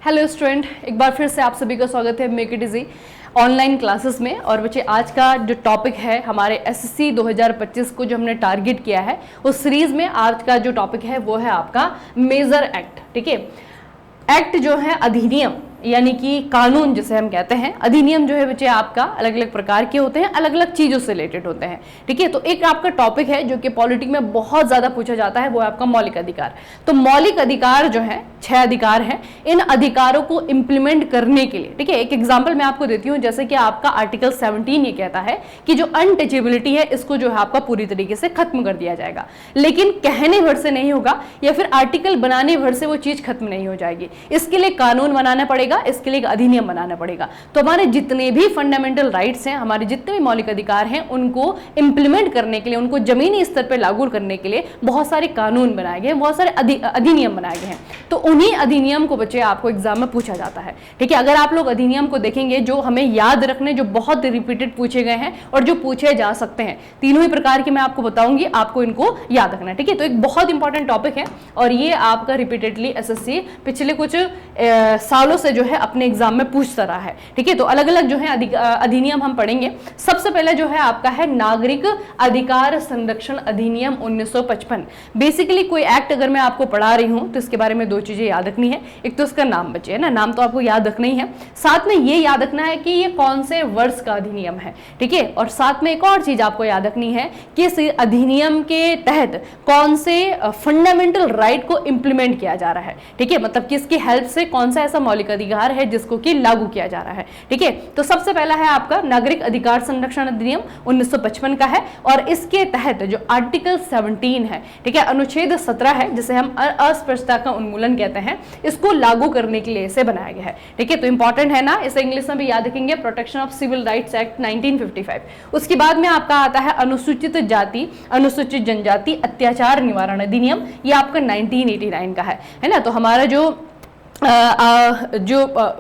Hello student, एक बार फिर से आप सभी का स्वागत है make it easy online classes में। और बच्चे, आज का जो टॉपिक है हमारे एसएससी 2025 को जो हमने टारगेट किया है उस सीरीज में आज का जो टॉपिक है वो है आपका मेजर एक्ट। ठीक है, एक्ट जो है अधिनियम यानी कि कानून जिसे हम कहते हैं। अधिनियम जो है बच्चे आपका अलग अलग प्रकार के होते हैं, अलग अलग चीजों से रिलेटेड होते हैं। ठीक है, तो एक आपका टॉपिक है जो कि पॉलिटिक्स में बहुत ज्यादा पूछा जाता है, वो है आपका मौलिक अधिकार। तो मौलिक अधिकार जो है 6 अधिकार हैं। इन अधिकारों को इंप्लीमेंट करने के लिए, ठीक है, एक एग्जाम्पल मैं आपको देती हूँ। जैसे कि आपका आर्टिकल 17 ये कहता है कि जो अनटचेबिलिटी है इसको जो है आपका पूरी तरीके से खत्म कर दिया जाएगा। लेकिन कहने भर से नहीं होगा या फिर आर्टिकल बनाने भर से वो चीज खत्म नहीं हो जाएगी। इसके लिए कानून बनाना पड़ेगा, इसके लिए एक अधिनियम बनाना पड़ेगा। तो हमारे जितने भी फंडामेंटल राइट्स हैं, हमारे जितने भी मौलिक अधिकार हैं, उनको इंप्लीमेंट करने के लिए, उनको जमीनी स्तर पर लागू करने के लिए बहुत सारे कानून बनाए गए हैं, बहुत सारे अधिनियम बनाए गए हैं। तो उन्हीं अधिनियम को बच्चे आपको एग्जाम में पूछा जाता है। ठीक है, अगर आप लोग अधिनियम को देखेंगे जो हमें याद रखने, जो बहुत रिपीटेड पूछे गए हैं और जो पूछे जा सकते हैं, तीनों ही प्रकार के मैं आपको बताऊंगी, आपको इनको याद रखना है। ठीक है, तो एक बहुत इंपॉर्टेंट टॉपिक है और ये आपका रिपीटेडली एसएससी पिछले कुछ सालों से जो है अपने एग्जाम में पूछता रहा है। ठीक है, तो अलग अलग जो है अधिनियम हम पढ़ेंगे। सबसे पहले जो है आपका है नागरिक अधिकार संरक्षण अधिनियम 1955। बेसिकली कोई एक्ट अगर मैं आपको पढ़ा रही हूं तो इसके बारे में दो चीजें याद रखनी है। एक तो इसका नाम बचे है ना, नाम तो आपको याद रखना ही है, साथ में ये याद रखना है कि ये कौन से वर्ष का अधिनियम है। ठीक है, और साथ में एक और चीज आपको याद रखनी है कि इस अधिनियम के तहत कौन से फंडामेंटल राइट को इंप्लीमेंट किया जा रहा है। ठीक है, मतलब किसकी हेल्प से कौन सा ऐसा मौलिक अधिकार है जिसको कि लागू किया जा रहा है। ठीक है, तो सबसे पहला है आपका नागरिक अधिकार संरक्षण अधिनियम 1955 का है और इसके तहत जो आर्टिकल 17 है, ठीक है, अनुच्छेद 17 है, जिसे हम अस्पृश्यता का उन्मूलन कहते हैं, इसको लागू करने के लिए इसे बनाया गया है। ठीक है, तो इंपॉर्टेंट है ना, इसे इंग्लिश में भी याद रखेंगे, protection of civil rights act 1955। उसके बाद में आपका आता है अनुसूचित जाति अनुसूचित जनजाति अत्याचार निवारण अधिनियम, ये आपका 1989 का है ना। तो हमारा जो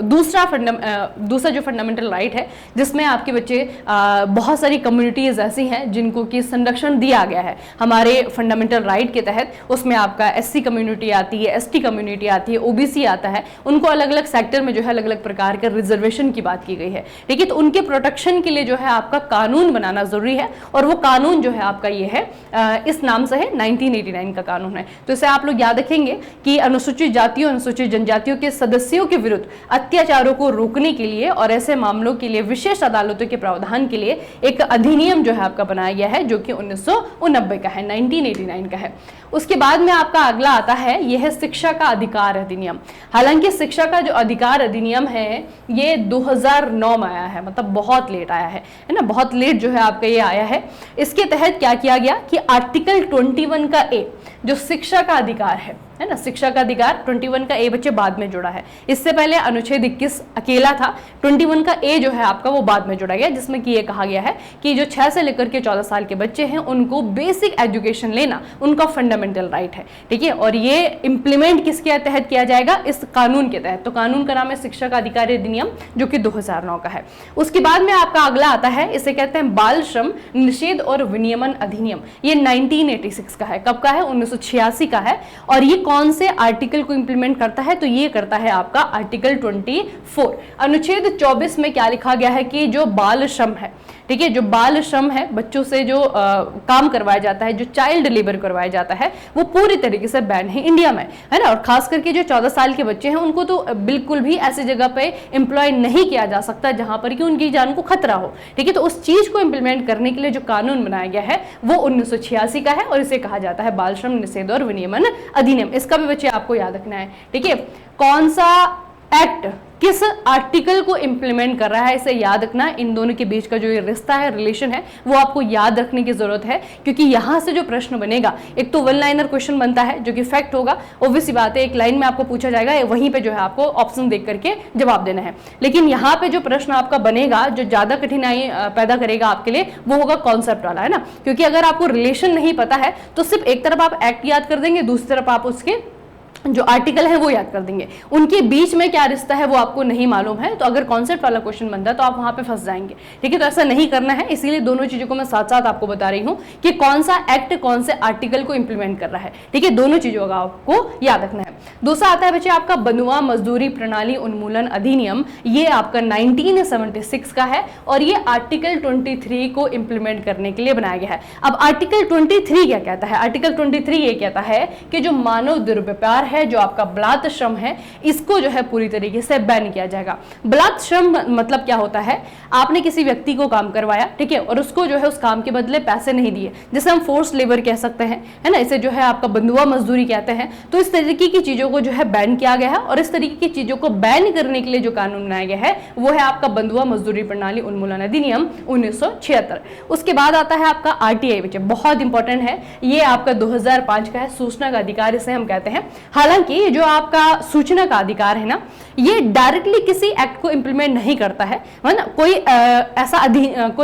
दूसरा जो फंडामेंटल राइट है जिसमें आपके बच्चे बहुत सारी कम्युनिटीज ऐसी हैं जिनको कि संरक्षण दिया गया है हमारे फंडामेंटल राइट के तहत। उसमें आपका एससी कम्युनिटी आती है, एसटी कम्युनिटी आती है, ओबीसी आता है। उनको अलग अलग सेक्टर में जो है अलग अलग प्रकार के रिजर्वेशन की बात की गई है। ठीक है, तो उनके प्रोटेक्शन के लिए जो है आपका कानून बनाना जरूरी है और वो कानून जो है आपका ये है, इस नाम से है 1989 का कानून है। तो इसे आप लोग याद रखेंगे कि अनुसूचित जातियों अनुसूचित जनजाति के सदस्यों के विरुद्ध अत्याचारों को रोकने के लिए और ऐसे मामलों के लिए विशेष अदालतों के प्रावधान के लिए एक अधिनियम जो है आपका बनाया गया है, जो कि 1989 का है, 1989 का है। उसके बाद में आपका अगला आता है, यह है शिक्षा का अधिकार अधिनियम। हालांकि शिक्षा का जो अधिकार अधिनियम है ये 2009 में आया है, मतलब बहुत लेट आया है ना, बहुत लेट जो है आपका ये आया है। इसके तहत क्या किया गया कि आर्टिकल 21 का ए जो शिक्षा का अधिकार है ना, शिक्षा का अधिकार 21 का ए बच्चे बाद में जुड़ा है। इससे पहले अनुच्छेद 21 अकेला था, 21 का ए जो है आपका वो बाद में जुड़ा गया, जिसमें कि ये कहा गया है कि जो 6 से लेकर के 14 साल के बच्चे हैं उनको बेसिक एजुकेशन लेना उनका फंडामेंटल राइट है। ठीक है, और ये इंप्लीमेंट किसके तहत किया जाएगा, इस कानून के तहत। तो कानून का नाम है शिक्षा का अधिकार अधिनियम, जो कि 2009 का है। उसके बाद में आपका अगला आता है, इसे कहते हैं बाल श्रम निषेध और विनियमन अधिनियम। ये 1986 का है। कब का है, 1986 का है। और ये कौन से आर्टिकल को इंप्लीमेंट करता है, तो ये करता है आपका आर्टिकल 24। अनुच्छेद 24 में क्या लिखा गया है कि जो बाल श्रम है, ठीक है, जो बाल श्रम है, बच्चों से जो काम करवाया जाता है, जो चाइल्ड लेबर करवाया जाता है, वो पूरी तरीके से बैन है इंडिया में, है ना। और खास करके जो 14 साल के बच्चे हैं उनको तो बिल्कुल भी ऐसी जगह पे एम्प्लॉय नहीं किया जा सकता जहां पर कि उनकी जान को खतरा हो। ठीक है, तो उस चीज को इंप्लीमेंट करने के लिए जो कानून बनाया गया है वो 1986 का है और इसे कहा जाता है बाल श्रम निषेध और विनियमन अधिनियम। इसका भी बच्चे आपको याद रखना है। ठीक है, कौन सा एक्ट किस आर्टिकल को इंप्लीमेंट कर रहा है, इसे याद रखना। इन दोनों के बीच का जो ये रिश्ता है, रिलेशन है, वो आपको याद रखने की जरूरत है, क्योंकि यहां से जो प्रश्न बनेगा, एक तो वन लाइनर क्वेश्चन बनता है जो कि फैक्ट होगा, ऑब्वियस सी बात है, एक लाइन में आपको पूछा जाएगा, वहीं पे जो है आपको ऑप्शन देख करके जवाब देना है। लेकिन यहाँ पे जो प्रश्न आपका बनेगा, जो ज्यादा कठिनाई पैदा करेगा आपके लिए, वो होगा कॉन्सेप्ट वाला, है ना। क्योंकि अगर आपको रिलेशन नहीं पता है तो सिर्फ एक तरफ आप एक्ट याद कर देंगे, दूसरी तरफ आप उसके जो आर्टिकल है वो याद कर देंगे, उनके बीच में क्या रिश्ता है वो आपको नहीं मालूम है, तो अगर कॉन्सेप्ट वाला क्वेश्चन बनता है तो आप वहां पे फंस जाएंगे। ठीक है, तो ऐसा नहीं करना है, इसीलिए दोनों चीजों को मैं साथ साथ आपको बता रही हूँ कि कौन सा एक्ट कौन से आर्टिकल को इंप्लीमेंट कर रहा है। ठीक है, दोनों चीजों का आपको याद रखना है। दूसरा आता है बच्चे आपका बंधुआ मजदूरी प्रणाली उन्मूलन अधिनियम, ये आपका 1976 का है और ये आर्टिकल 23 को इंप्लीमेंट करने के लिए बनाया गया है। अब आर्टिकल 23 क्या कहता है? आर्टिकल 23 ये कहता है कि जो मानव दुर्व्यवहार है, जो आपका बलात् श्रम है, इसको जो है पूरी तरीके से बैन किया जाएगा। बलात् श्रम मतलब क्या होता है? आपने किसी व्यक्ति को काम करवाया, ठीक है, और उसको जो है उस काम के बदले पैसे नहीं दिए, जिसे हम फोर्स लेबर कह सकते हैं, है ना, इसे जो है आपका बंधुआ मजदूरी कहते हैं। तो इस तरीके की चीजों को जो है बैन किया गया है और इस तरीके की चीजों को बैन करने के लिए जो कानून बनाया गया है वो है आपका बंधुआ मजदूरी प्रणाली उन्मूलन अधिनियम 1976। उसके बाद आता है आपका आरटीआई, बच्चे बहुत इंपॉर्टेंट है, ये आपका 2005 का है, सूचना का अधिकार इसे हम कहते हैं। हालांकि जो आपका सूचना का अधिकार है ना, ये डायरेक्टली किसी एक्ट को इंप्लीमेंट नहीं करता है ना, कोई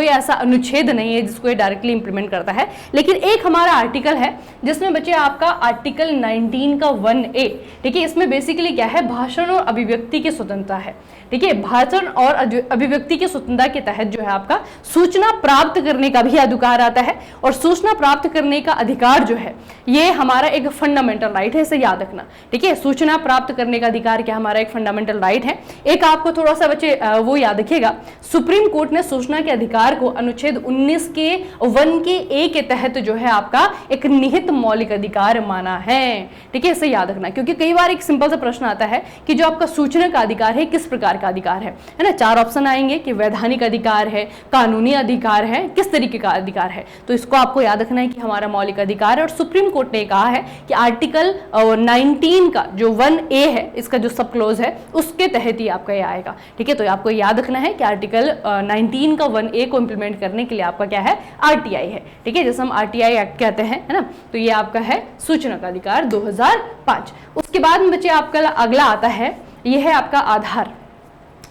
ऐसा अनुच्छेद नहीं है जिसको ये डायरेक्टली इंप्लीमेंट करता है। लेकिन एक हमारा आर्टिकल है जिसमें बच्चे आपका आर्टिकल 19 का 1A, ठीक है, इसमें बेसिकली क्या है? भाषण और अभिव्यक्ति की स्वतंत्रता है। ठीक है, भाषण और अभिव्यक्ति की स्वतंत्रता के तहत जो है आपका सूचना प्राप्त करने का भी अधिकार आता है, और सूचना प्राप्त करने का अधिकार जो है ये हमारा एक फंडामेंटल राइट है, इसे याद रखना। ठीक है, सूचना प्राप्त करने का अधिकार क्या हमारा एक फंडामेंटल राइट है। एक आपको थोड़ा सा बच्चे वो याद रखिएगा, सुप्रीम कोर्ट ने सूचना के अधिकार को अनुच्छेद 19 के 1A के तहत जो है आपका एक निहित मौलिक अधिकार माना है। ठीक है, इसे याद रखना, क्योंकि कई बार एक सिंपल सा प्रश्न आता है कि जो आपका सूचना का अधिकार है किस प्रकार का अधिकार है ना। 4 ऑप्शन आएंगे कि वैधानिक अधिकार है, कानूनी अधिकार है, किस तरीके का अधिकार है। तो इसको आपको याद रखना है कि हमारा मौलिक अधिकार है, और सुप्रीम कोर्ट ने कहा है कि आर्टिकल 19 का जो 1A है, इसका जो सब क्लोज है उसके तहत ही आपका ये आएगा। ठीक है, तो आपको याद रखना है कि आर्टिकल 19 का 1A को इंप्लीमेंट करने के लिए आपका क्या है? आरटीआई है। ठीक है, जैसे हम आरटीआई एक्ट कहते हैं, है ना, तो ये आपका है सूचना का अधिकार 2005। उसके बाद में बच्चे आपका अगला आता है, ये है आपका आधार।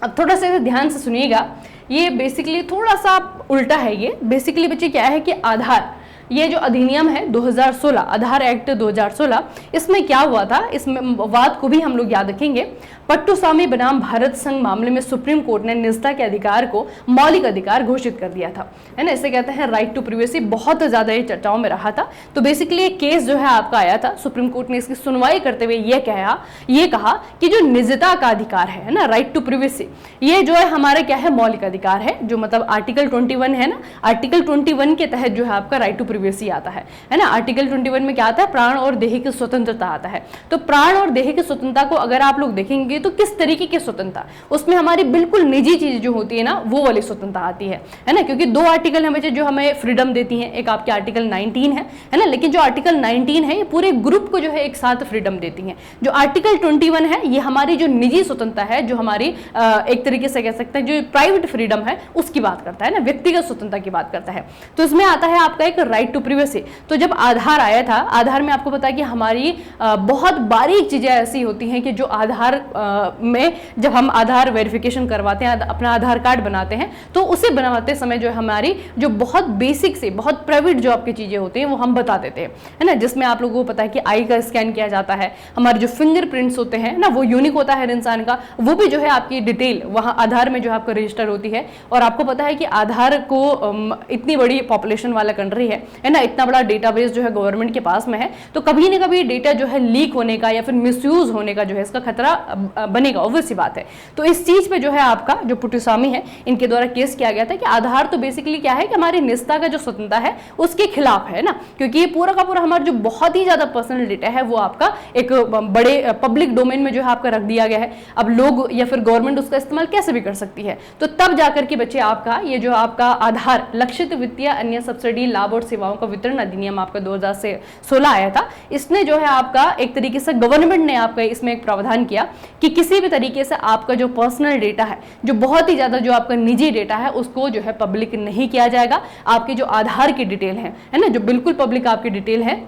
अब थोड़ा सा ध्यान से सुनिएगा, ये बेसिकली थोड़ा सा उल्टा है। ये बेसिकली बच्चे क्या है कि आधार, ये जो अधिनियम है 2016, आधार एक्ट 2016, इसमें क्या हुआ था, इसमें वाद को भी हम लोग याद रखेंगे। पट्टुस्वामी बनाम भारत संघ मामले में सुप्रीम कोर्ट ने निजता के अधिकार को मौलिक अधिकार घोषित कर दिया था, है ना, इसे कहते हैं राइट टू प्रिवेसी। बहुत ज्यादा ये चर्चाओं में रहा था। तो बेसिकली एक केस जो है आपका आया था, सुप्रीम कोर्ट ने इसकी सुनवाई करते हुए ये कहा कि जो निजता का अधिकार है ना, राइट टू प्रिवेसी, ये जो है हमारा क्या है? मौलिक अधिकार है, जो मतलब आर्टिकल 21 है ना, आर्टिकल 21 के तहत जो है आपका राइट टू प्रिवेसी आता है ना। आर्टिकल 21 में क्या आता है? प्राण और देह की स्वतंत्रता आता है। तो प्राण और देह की स्वतंत्रता को अगर आप लोग देखेंगे तो किस तरीके की स्वतंत्रता? उसमें हमारी बिल्कुल निजी चीज जो होती है ना, वो वाली स्वतंत्रता आती है ना, क्योंकि 2 आर्टिकल हैं जो हमें फ्रीडम देती हैं। एक आपके आर्टिकल 19 है ना, लेकिन जो आर्टिकल 19 है ये पूरे ग्रुप को जो है एक साथ फ्रीडम देती है। जो आर्टिकल 21 है ये हमारी जो निजी स्वतंत्रता है, जो हमारी एक तरीके से कह सकते हैं जो प्राइवेट फ्रीडम है, उसकी बात करता है ना, व्यक्तिगत स्वतंत्रता की बात करता है। तो इसमें आता है आपका एक राइट टू प्रिवेसी। तो जब आधार आया था, आधार में आपको पता है कि हमारी बहुत बारीक चीजें ऐसी होती हैं कि जो आधार में जब हम आधार वेरिफिकेशन करवाते हैं, अपना आधार कार्ड बनाते हैं, तो उसे बनाते समय जो हमारी जो बहुत बेसिक से बहुत प्राइवेट जो आपकी चीजें होती हैं वो हम बता देते हैं, है ना, जिसमें आप लोगों को पता है कि आई का स्कैन किया जाता है, हमारे जो फिंगरप्रिंट्स होते हैं ना, वो यूनिक होता है हर इंसान का, वो भी जो है आपकी डिटेल वहाँ आधार में जो आपका रजिस्टर होती है। और आपको पता है कि आधार को इतनी बड़ी पॉपुलेशन वाला कंट्री है ना, इतना बड़ा डेटाबेस जो है गवर्नमेंट के पास में है, तो कभी ना कभी डेटा जो है लीक होने का या फिर मिसयूज होने का जो है इसका खतरा बनेगा, ऑब्वियस सी बात है। तो इस चीज पे जो है आपका जो पुट्टुस्वामी है, इनके द्वारा केस किया गया था कि आधार तो बेसिकली क्या है कि हमारी निजता का जो स्वतंत्रता है उसके खिलाफ है ना, क्योंकि ये पूरा का पूरा हमारा जो बहुत ही ज्यादा पर्सनल डेटा है वो आपका एक बड़े पब्लिक डोमेन में जो है आपका रख दिया गया है। अब लोग या फिर गवर्नमेंट उसका इस्तेमाल कैसे भी कर सकती है, तो तब जाकर के बच्चे आपका ये जो आपका आधार लक्षित वित्तीय अन्य सब्सिडी लाभ और सेवाओं का वितरण अधिनियम आपका 2016 आया था। इसने जो है आपका एक तरीके से गवर्नमेंट ने आपका इसमें एक प्रावधान किया कि किसी भी तरीके से आपका जो पर्सनल डेटा है, जो बहुत ही ज्यादा जो आपका निजी डेटा है, उसको जो है पब्लिक नहीं किया जाएगा। आपकी जो आधार की डिटेल है ना, जो बिल्कुल पब्लिक आपकी डिटेल है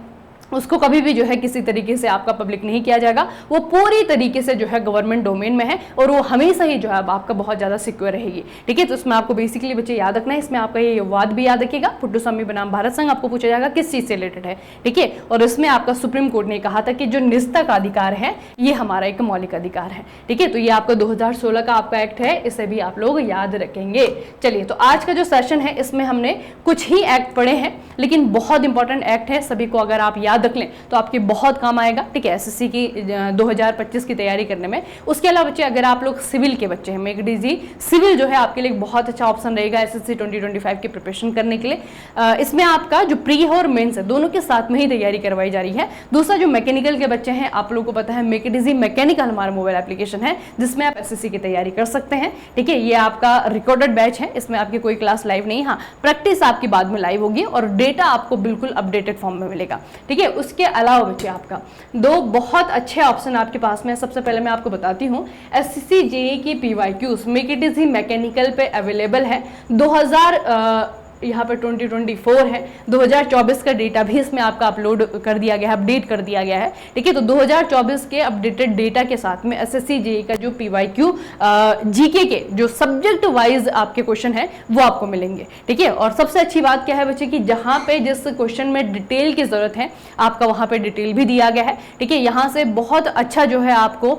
उसको कभी भी जो है किसी तरीके से आपका पब्लिक नहीं किया जाएगा, वो पूरी तरीके से जो है गवर्नमेंट डोमेन में है और वो हमेशा ही जो है आपका बहुत ज़्यादा सिक्योर रहेगी। ठीक है, तो इसमें आपको बेसिकली बच्चे याद रखना है, इसमें आपका ये वाद भी याद रखिएगा, पुट्टुस्वामी बनाम भारत संघ आपको पूछा जाएगा किस चीज़ से रिलेटेड है। ठीक है, और इसमें आपका सुप्रीम कोर्ट ने कहा था कि जो निजता का अधिकार है ये हमारा एक मौलिक अधिकार है। ठीक है, तो ये आपका 2016 का आपका एक्ट है, इसे भी आप लोग याद रखेंगे। चलिए, तो आज का जो सेशन है इसमें हमने कुछ ही एक्ट पढ़े हैं, लेकिन बहुत इंपॉर्टेंट एक्ट है, सभी को अगर आप याद रख लें तो आपके बहुत काम आएगा। ठीक है, एसएससी की 2025 की तैयारी करने में। उसके अलावा बच्चे अगर आप लोग सिविल के बच्चे हैं, मेक इट इजी, सिविल जो है आपके लिए बहुत अच्छा ऑप्शन रहेगा एसएससी 2025 की प्रिपरेशन करने के लिए। इसमें आपका जो प्री है और मेंस है दोनों के साथ में ही तैयारी करवाई जा रही है। दूसरा जो मैकेनिकल के बच्चे हैं, आप लोगों को पता है मेक इट इजी मैकेनिकल हमारा मोबाइल एप्लीकेशन है जिसमें आप एसएससी की तैयारी कर सकते हैं। ठीक है, ये आपका रिकॉर्डेड बैच है, इसमें आपकी कोई क्लास लाइव नहीं, हाँ प्रैक्टिस आपकी बाद में लाइव होगी और डेटा आपको बिल्कुल अपडेटेड फॉर्म में मिलेगा। ठीक है, उसके अलावा बच्चे आपका दो बहुत अच्छे ऑप्शन आपके पास में। सबसे पहले मैं आपको बताती हूँ, एसएससी जेईई की PYQs make it easy mechanical पे अवेलेबल है। 2000 यहाँ पर 2024 है, 2024 का डेटा भी इसमें आपका अपलोड कर दिया गया है, अपडेट कर दिया गया है। ठीक है, तो 2024 के अपडेटेड डेटा के साथ में एसएससी जेईई का जो पीवाईक्यू जीके के जो सब्जेक्ट वाइज आपके क्वेश्चन है वो आपको मिलेंगे। ठीक है, और सबसे अच्छी बात क्या है बच्चे कि जहाँ पे जिस क्वेश्चन में डिटेल की जरूरत है आपका वहाँ पे डिटेल भी दिया गया है। ठीक है, यहाँ से बहुत अच्छा जो है आपको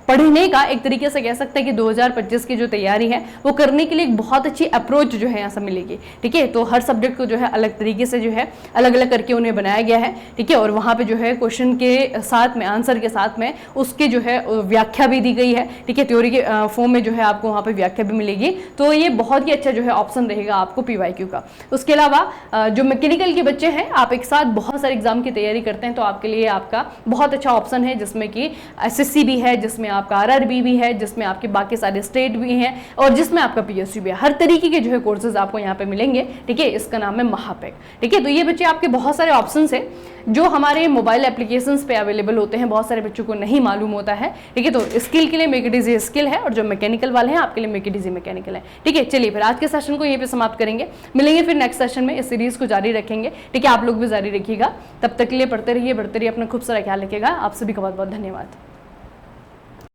पढ़ने का एक तरीके से कह सकते हैं कि 2025 की जो तैयारी है वो करने के लिए एक बहुत अच्छी अप्रोच जो है यहाँ से मिलेगी। ठीक है, तो हर सब्जेक्ट को जो है अलग तरीके से जो है अलग अलग करके उन्हें बनाया गया है। ठीक है, और वहाँ पे जो है क्वेश्चन के साथ में आंसर के साथ में उसकी जो है व्याख्या भी दी गई है। ठीक है, थ्योरी के फॉर्म में जो है आपको वहाँ पे व्याख्या भी मिलेगी, तो ये बहुत ही अच्छा जो है ऑप्शन रहेगा आपको पीवाईक्यू का। उसके अलावा जो मैकेनिकल के बच्चे हैं, आप एक साथ बहुत सारे एग्जाम की तैयारी करते हैं तो आपके लिए आपका बहुत अच्छा ऑप्शन है, जिसमें कि एसएससी भी है, जिसमें आपका आरआरबी भी है, जिसमें आपके बाकी सारे स्टेट भी हैं और जिसमें आपका पीएसयू भी है। हर तरीके के जो है कोर्सेज आपको यहाँ पे मिलेंगे। ठीक है, इसका नाम है महापेक। ठीक है, तो ये बच्चे आपके बहुत सारे ऑप्शंस है जो हमारे मोबाइल एप्लीकेशंस पे अवेलेबल होते हैं, बहुत सारे बच्चों को नहीं मालूम होता है। ठीक है, तो स्किल के लिए मेक इट इजी स्किल है और जो मैकेनिकल वाले हैं आपके लिए मेक इट इजी मैकेनिकल है। ठीक है, चलिए फिर आज के सेशन को यहीं पे समाप्त करेंगे, मिलेंगे फिर नेक्स्ट सेशन में, इस सीरीज को जारी रखेंगे। ठीक है, आप लोग भी जारी रखिएगा, तब तक के लिए पढ़ते रहिए, बढ़ते रहिए, अपना खूब सारा ख्याल रखिएगा। आप सभी का बहुत बहुत धन्यवाद।